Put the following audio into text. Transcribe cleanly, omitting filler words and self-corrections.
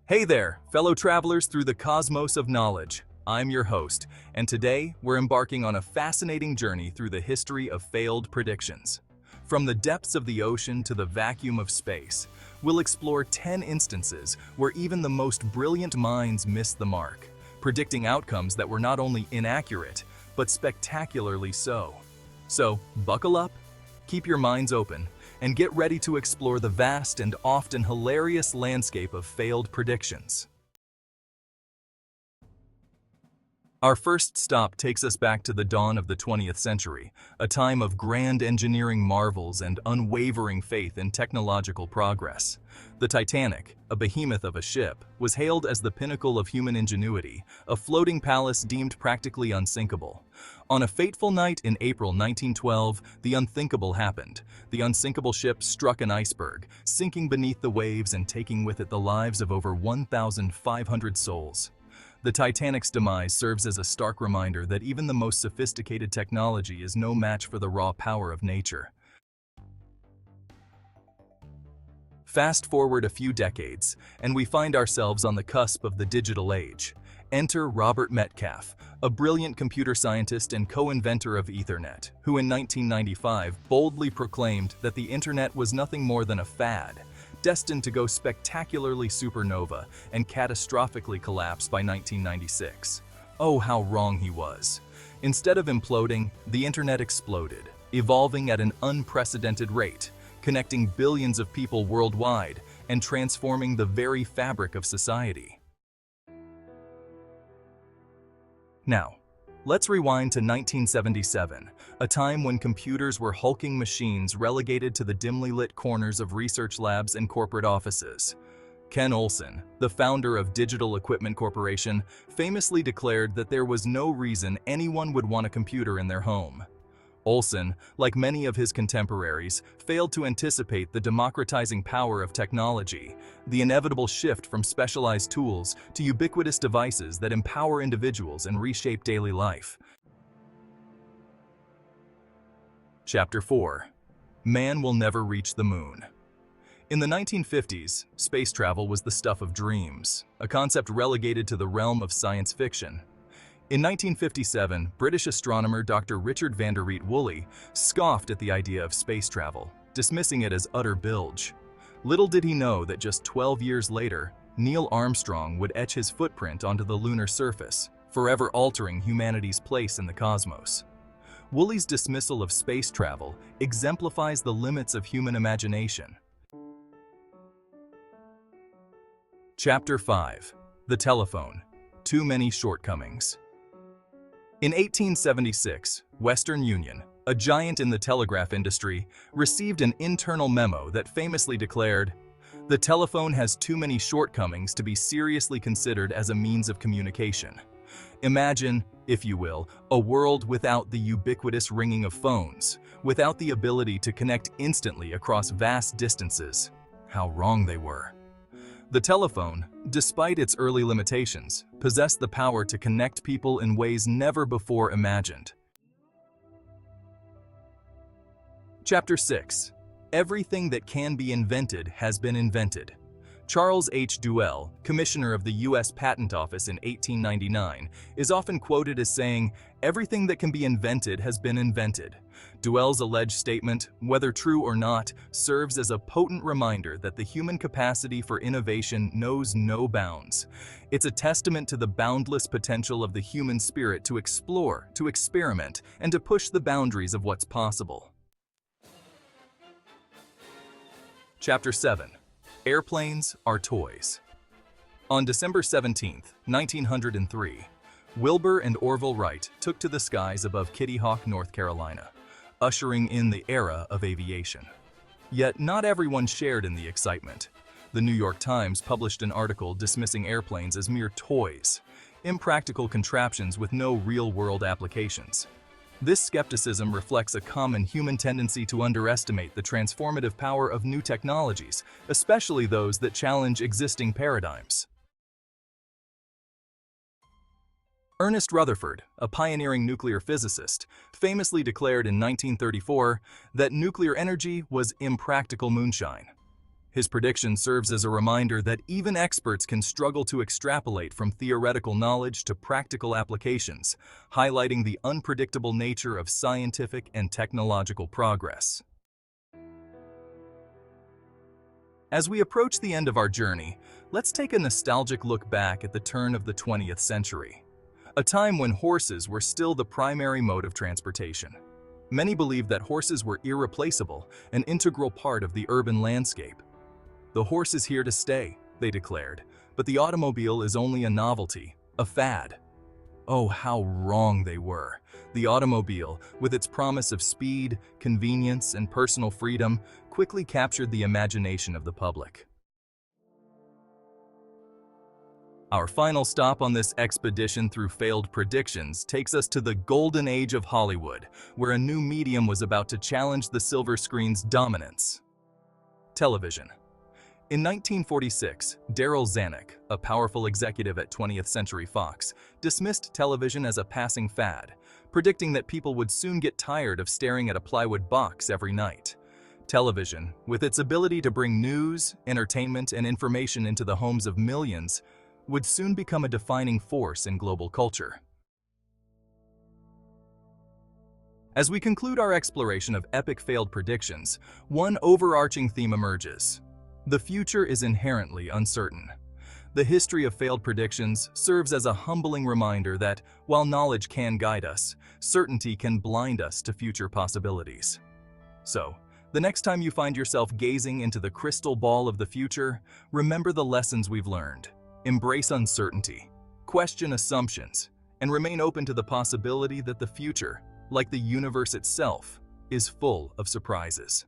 Hey there, fellow travelers through the cosmos of knowledge. I'm your host, and today we're embarking on a fascinating journey through the history of failed predictions. From the depths of the ocean to the vacuum of space, we'll explore 10 instances where even the most brilliant minds missed the mark, predicting outcomes that were not only inaccurate, but spectacularly so. So, buckle up, keep your minds open, and get ready to explore the vast and often hilarious landscape of failed predictions. Our first stop takes us back to the dawn of the 20th century, a time of grand engineering marvels and unwavering faith in technological progress. The Titanic, a behemoth of a ship, was hailed as the pinnacle of human ingenuity, a floating palace deemed practically unsinkable. On a fateful night in April 1912, the unthinkable happened. The unsinkable ship struck an iceberg, sinking beneath the waves and taking with it the lives of over 1,500 souls. The Titanic's demise serves as a stark reminder that even the most sophisticated technology is no match for the raw power of nature. Fast forward a few decades, and we find ourselves on the cusp of the digital age. Enter Robert Metcalfe, a brilliant computer scientist and co-inventor of Ethernet, who in 1995 boldly proclaimed that the internet was nothing more than a fad, destined to go spectacularly supernova and catastrophically collapse by 1996. Oh, how wrong he was. Instead of imploding, the internet exploded, evolving at an unprecedented rate, connecting billions of people worldwide and transforming the very fabric of society. Now, let's rewind to 1977, a time when computers were hulking machines relegated to the dimly lit corners of research labs and corporate offices. Ken Olsen, the founder of Digital Equipment Corporation, famously declared that there was no reason anyone would want a computer in their home. Olsen, like many of his contemporaries, failed to anticipate the democratizing power of technology, the inevitable shift from specialized tools to ubiquitous devices that empower individuals and reshape daily life. Chapter 4. Man will never reach the moon. In the 1950s, space travel was the stuff of dreams, a concept relegated to the realm of science fiction. In 1957, British astronomer Dr. Richard van der Woolley scoffed at the idea of space travel, dismissing it as utter bilge. Little did he know that just 12 years later, Neil Armstrong would etch his footprint onto the lunar surface, forever altering humanity's place in the cosmos. Woolley's dismissal of space travel exemplifies the limits of human imagination. Chapter 5. The telephone. Too many shortcomings. In 1876, Western Union, a giant in the telegraph industry, received an internal memo that famously declared, "The telephone has too many shortcomings to be seriously considered as a means of communication." Imagine, if you will, a world without the ubiquitous ringing of phones, without the ability to connect instantly across vast distances. How wrong they were. The telephone, despite its early limitations, possessed the power to connect people in ways never before imagined. Chapter 6. Everything that can be invented has been invented. Charles H. Duell, commissioner of the U.S. Patent Office in 1899, is often quoted as saying, "Everything that can be invented has been invented." Duell's alleged statement, whether true or not, serves as a potent reminder that the human capacity for innovation knows no bounds. It's a testament to the boundless potential of the human spirit to explore, to experiment, and to push the boundaries of what's possible. Chapter 7. Airplanes are toys. On December 17, 1903, Wilbur and Orville Wright took to the skies above Kitty Hawk, North Carolina, ushering in the era of aviation. Yet not everyone shared in the excitement. The New York Times published an article dismissing airplanes as mere toys, impractical contraptions with no real-world applications. This skepticism reflects a common human tendency to underestimate the transformative power of new technologies, especially those that challenge existing paradigms. Ernest Rutherford, a pioneering nuclear physicist, famously declared in 1934 that nuclear energy was impractical moonshine. His prediction serves as a reminder that even experts can struggle to extrapolate from theoretical knowledge to practical applications, highlighting the unpredictable nature of scientific and technological progress. As we approach the end of our journey, let's take a nostalgic look back at the turn of the 20th century, a time when horses were still the primary mode of transportation. Many believed that horses were irreplaceable, an integral part of the urban landscape. "The horse is here to stay," they declared, "but the automobile is only a novelty, a fad." Oh, how wrong they were. The automobile, with its promise of speed, convenience, and personal freedom, quickly captured the imagination of the public. Our final stop on this expedition through failed predictions takes us to the golden age of Hollywood, where a new medium was about to challenge the silver screen's dominance: television. In 1946, Darryl Zanuck, a powerful executive at 20th Century Fox, dismissed television as a passing fad, predicting that people would soon get tired of staring at a plywood box every night. Television, with its ability to bring news, entertainment, and information into the homes of millions, would soon become a defining force in global culture. As we conclude our exploration of epic failed predictions, one overarching theme emerges: the future is inherently uncertain. The history of failed predictions serves as a humbling reminder that, while knowledge can guide us, certainty can blind us to future possibilities. So, the next time you find yourself gazing into the crystal ball of the future, remember the lessons we've learned. Embrace uncertainty, question assumptions, and remain open to the possibility that the future, like the universe itself, is full of surprises.